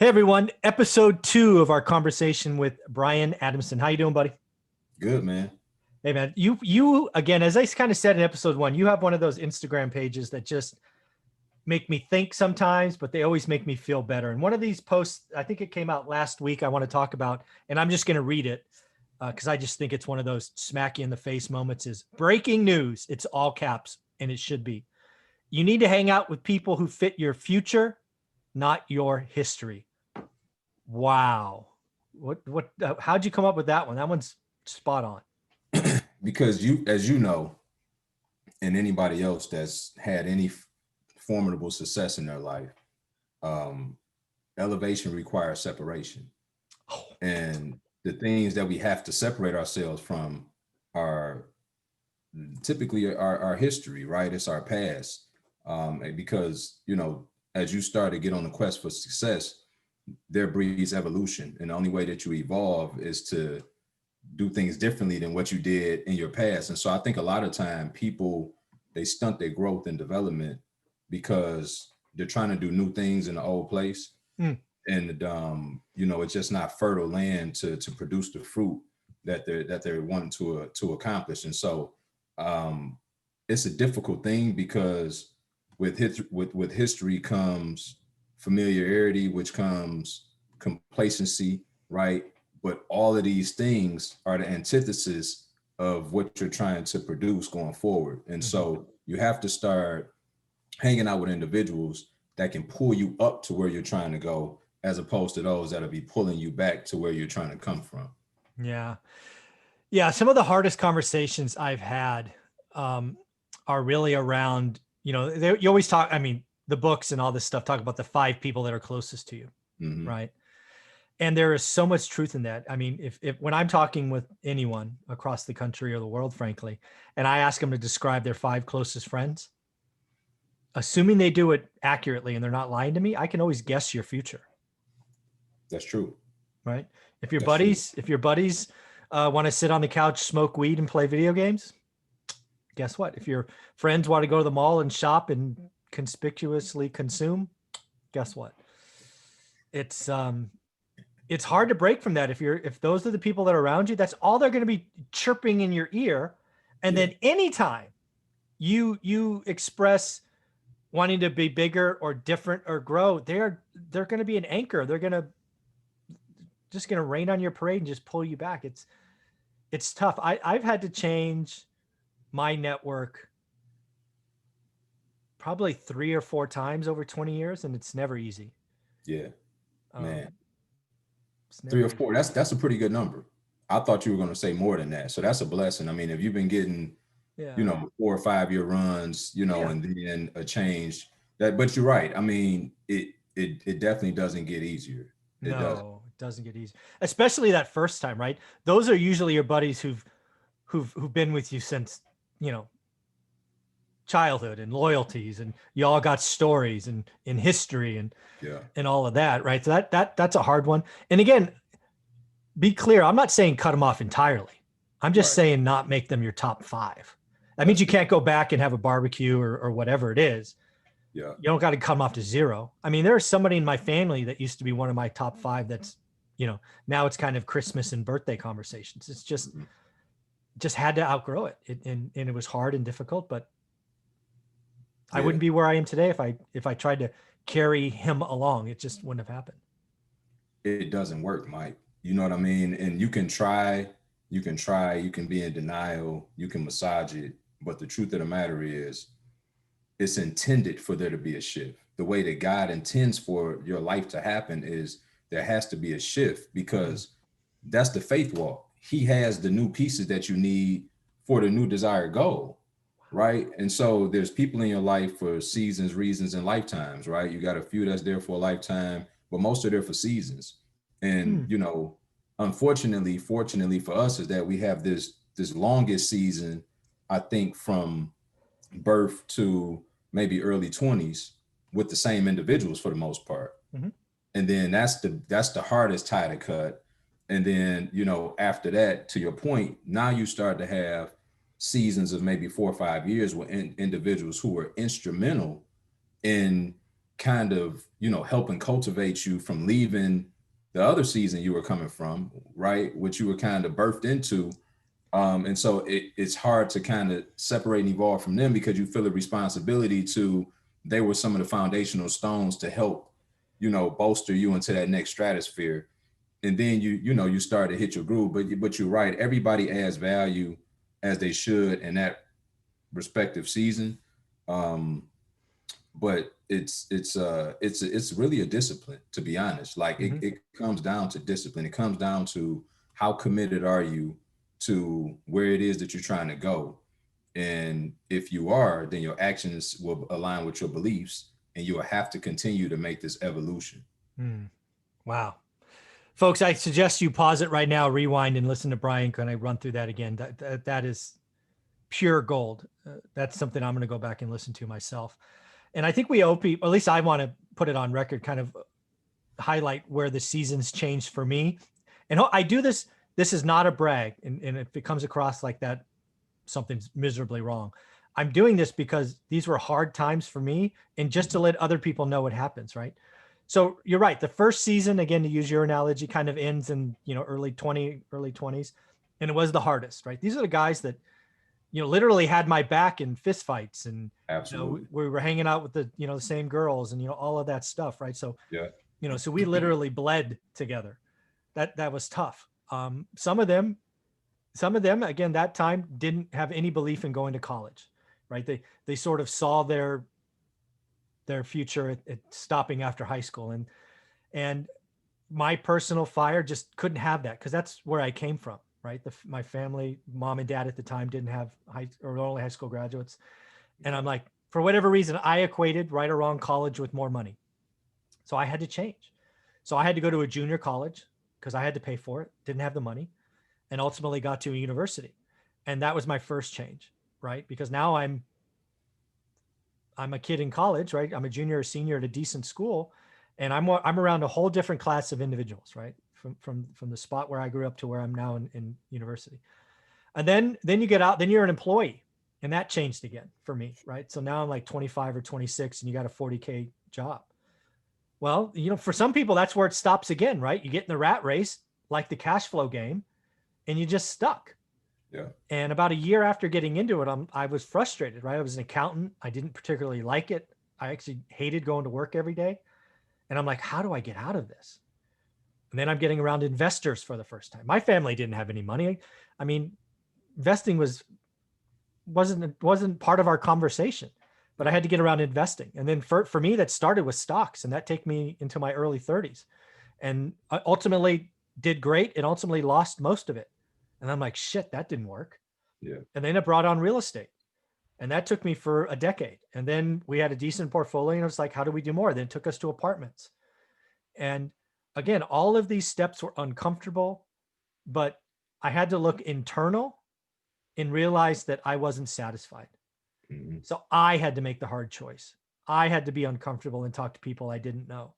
Hey everyone, episode 2 of our conversation with Brian Adamson. How you doing, buddy? Good, man. Hey man, you again, as I kind of said in episode 1, you have one of those Instagram pages that just make me think sometimes, but they always make me feel better. And one of these posts, I think it came out last week, I want to talk about, and I'm just going to read it because I just think it's one of those smack you in the face moments. Is breaking news. It's all caps, and it should be. You need to hang out with people who fit your future, not your history. Wow. How'd you come up with that one? That one's spot on. Because as you know, and anybody else that's had any formidable success in their life, elevation requires separation. Oh. And the things that we have to separate ourselves from are typically our history, right? It's our past. Because, as you start to get on the quest for success, there breeds evolution. And the only way that you evolve is to do things differently than what you did in your past. And so I think a lot of time people, they stunt their growth and development because they're trying to do new things in the old place. And, it's just not fertile land to produce the fruit that they're wanting to accomplish. And so it's a difficult thing because with history comes familiarity, which comes complacency, right? But all of these things are the antithesis of what you're trying to produce going forward. And so you have to start hanging out with individuals that can pull you up to where you're trying to go, as opposed to those that'll be pulling you back to where you're trying to come from. Yeah. Yeah. Some of the hardest conversations I've had are really around, you always talk, the books and all this stuff talk about the 5 people that are closest to you, right? And there is so much truth in that. I mean, if when I'm talking with anyone across the country or the world, frankly, and I ask them to describe their 5 closest friends, assuming they do it accurately and they're not lying to me, I can always guess your future. That's true. Right? If your buddies want to sit on the couch, smoke weed, and play video games, guess what? If your friends want to go to the mall and shop and conspicuously consume, guess what? It's hard to break from that. If those are the people that are around you, that's all they're going to be chirping in your ear. And then anytime you express wanting to be bigger or different or grow, they're going to be an anchor. They're just going to rain on your parade and just pull you back. It's tough. I've had to change my network probably 3 or 4 times over 20 years, and it's never easy. Yeah, man. 3 or 4, that's a pretty good number. I thought you were going to say more than that. So that's a blessing. I mean, if you've been getting, 4 or 5 year runs, and then a change but you're right. I mean, it definitely doesn't get easier. It doesn't get easier, especially that first time, right? Those are usually your buddies who've been with you since, childhood and loyalties, and you all got stories and in history and all of that, right? So that's a hard one. And again, be clear, I'm not saying cut them off entirely. I'm just saying not make them your top 5. That means you can't go back and have a barbecue or whatever it is. Yeah. You don't got to come off to 0. I mean, there's somebody in my family that used to be one of my top 5 that's, now it's kind of Christmas and birthday conversations. It's just had to outgrow it. And it was hard and difficult, but I wouldn't be where I am today if I tried to carry him along. It just wouldn't have happened. It doesn't work, Mike. You know what I mean? And you can try, you can be in denial, you can massage it. But the truth of the matter is, it's intended for there to be a shift. The way that God intends for your life to happen is there has to be a shift, because that's the faith walk. He has the new pieces that you need for the new desired goal. Right. And so there's people in your life for seasons, reasons, and lifetimes, right? You got a few that's there for a lifetime, but most are there for seasons. And, unfortunately, fortunately for us, is that we have this longest season, I think, from birth to maybe early 20s with the same individuals for the most part. And then that's the hardest tie to cut. And then, after that, to your point, now you start to have seasons of maybe 4 or 5 years with individuals who were instrumental in kind of, you know, helping cultivate you from leaving the other season you were coming from, right? Which you were kind of birthed into. And so it's hard to kind of separate and evolve from them because you feel a responsibility to, they were some of the foundational stones to help, you know, bolster you into that next stratosphere. And then you know, you start to hit your groove, but you're right. Everybody adds value as they should in that respective season. Um, but it's really a discipline, to be honest. Like it comes down to discipline. It comes down to how committed are you to where it is that you're trying to go. And if you are, then your actions will align with your beliefs, and you will have to continue to make this evolution. Wow. Folks, I suggest you pause it right now, rewind, and listen to Brian. Can I run through that again? That is pure gold. That's something I'm going to go back and listen to myself. And I think we owe people, at least I want to put it on record, kind of highlight where the seasons changed for me. And I do this. This is not a brag. And if it comes across like that, something's miserably wrong. I'm doing this because these were hard times for me, and just to let other people know what happens, right? So you're right. The first season, again, to use your analogy, kind of ends in, you know, early 20s. And it was the hardest, right? These are the guys that, you know, literally had my back in fist fights, and Absolutely. you know, we were hanging out with the, you know, the same girls, and, you know, all of that stuff. Right. So, Yeah. you know, so we literally bled together. That was tough. Some of them, again, that time didn't have any belief in going to college, right? They sort of saw their future at stopping after high school. And my personal fire just couldn't have that, because that's where I came from, right? My family, mom and dad at the time, didn't have only high school graduates. And I'm like, for whatever reason, I equated right or wrong college with more money. So I had to change. So I had to go to a junior college because I had to pay for it, didn't have the money, and ultimately got to a university. And that was my first change, right? Because now I'm a kid in college, right? I'm a junior or senior at a decent school, and I'm around a whole different class of individuals, right? From the spot where I grew up to where I'm now in university. And then you get out, then you're an employee, and that changed again for me, right? So now I'm like 25 or 26, and you got a 40K job. Well, you know, for some people, that's where it stops again, right? You get in the rat race, like the cash flow game, and you just stuck. Yeah. And about a year after getting into it, I was frustrated, right? I was an accountant. I didn't particularly like it. I actually hated going to work every day. And I'm like, how do I get out of this? And then I'm getting around investors for the first time. My family didn't have any money. I mean, investing wasn't part of our conversation, but I had to get around investing. And then for me, that started with stocks, and that took me into my early 30s. And I ultimately did great, and ultimately lost most of it. And I'm like, shit, that didn't work. Yeah. And then it brought on real estate. And that took me for a decade. And then we had a decent portfolio, and it was like, how do we do more? Then it took us to apartments. And again, all of these steps were uncomfortable, but I had to look internal and realize that I wasn't satisfied. So I had to make the hard choice. I had to be uncomfortable and talk to people I didn't know.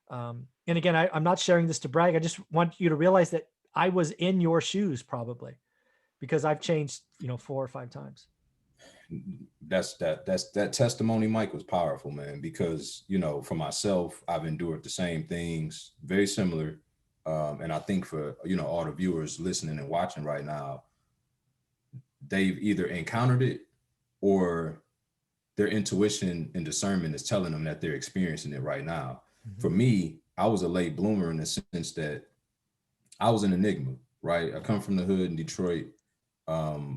And again, I'm not sharing this to brag. I just want you to realize that I was in your shoes probably, because I've changed, you know, 4 or 5 times. That testimony, Mike, was powerful, man, because, you know, for myself, I've endured the same things, very similar. And I think for, you know, all the viewers listening and watching right now, they've either encountered it, or their intuition and discernment is telling them that they're experiencing it right now. For me, I was a late bloomer in the sense that I was an enigma, right? I come from the hood in Detroit. I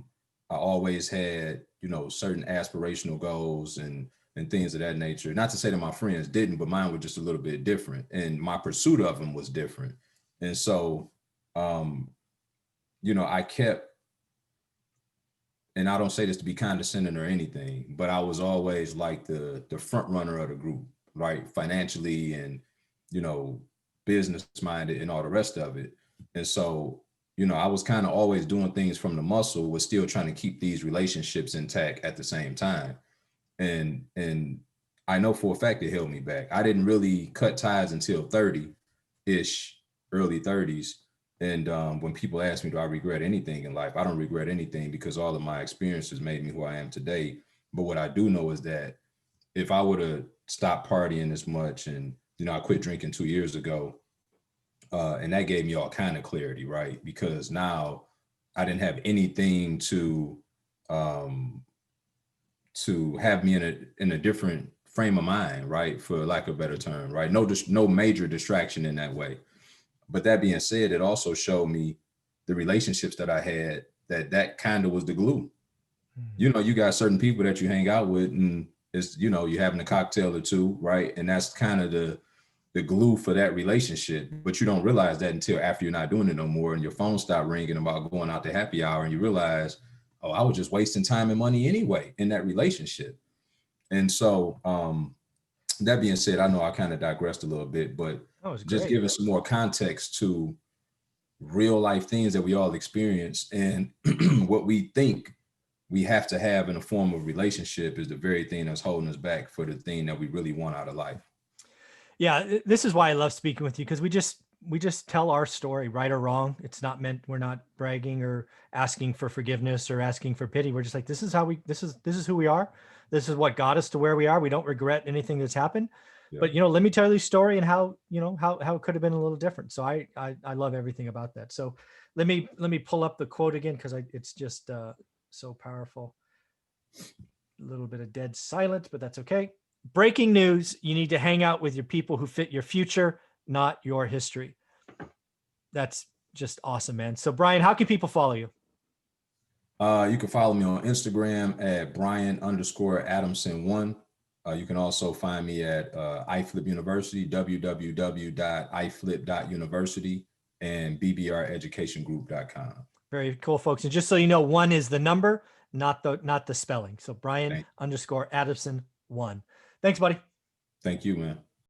always had, you know, certain aspirational goals and things of that nature. Not to say that my friends didn't, but mine were just a little bit different, and my pursuit of them was different. And so, you know, I kept, and I don't say this to be condescending or anything, but I was always like the front runner of the group, right? Financially and, you know, business minded and all the rest of it. And so, you know, I was kind of always doing things from the muscle, was still trying to keep these relationships intact at the same time. And I know for a fact it held me back. I didn't really cut ties until 30-ish, early 30s. And when people ask me, do I regret anything in life? I don't regret anything, because all of my experiences made me who I am today. But what I do know is that if I would have stopped partying as much, and I quit drinking 2 years ago, and that gave me all kind of clarity, right? Because now I didn't have anything um, to have me in a different frame of mind, right? For lack of a better term, right? No major distraction in that way. But that being said, it also showed me the relationships that I had, that kind of was the glue. You got certain people that you hang out with, and it's, you're having a cocktail or two, right? And that's kind of the glue for that relationship. But you don't realize that until after you're not doing it no more, and your phone stopped ringing about going out to happy hour, and you realize, oh, I was just wasting time and money anyway in that relationship. And so, that being said, I know I kind of digressed a little bit, but That was just great. giving some more context to real life things that we all experience, and what we think we have to have in a form of relationship is the very thing that's holding us back for the thing that we really want out of life. Yeah, this is why I love speaking with you, because we just tell our story, right or wrong. It's not meant, we're not bragging or asking for forgiveness or asking for pity. We're just like, this is who we are. This is what got us to where we are. We don't regret anything that's happened. Yeah. But let me tell you the story and how it could have been a little different. So I love everything about that. So let me pull up the quote again, because it's just so powerful. A little bit of dead silence, but that's okay. Breaking news: you need to hang out with your people who fit your future, not your history. That's just awesome, man. So Brian, how can people follow you? You can follow me on Instagram at Brian_Adamson1. You can also find me at iFlip University, www.iflip.university, and bbreducationgroup.com. Very cool, folks. And just so you know, 1 is the number, not the spelling. So Brian_Adamson1. Thanks, buddy. Thank you, man.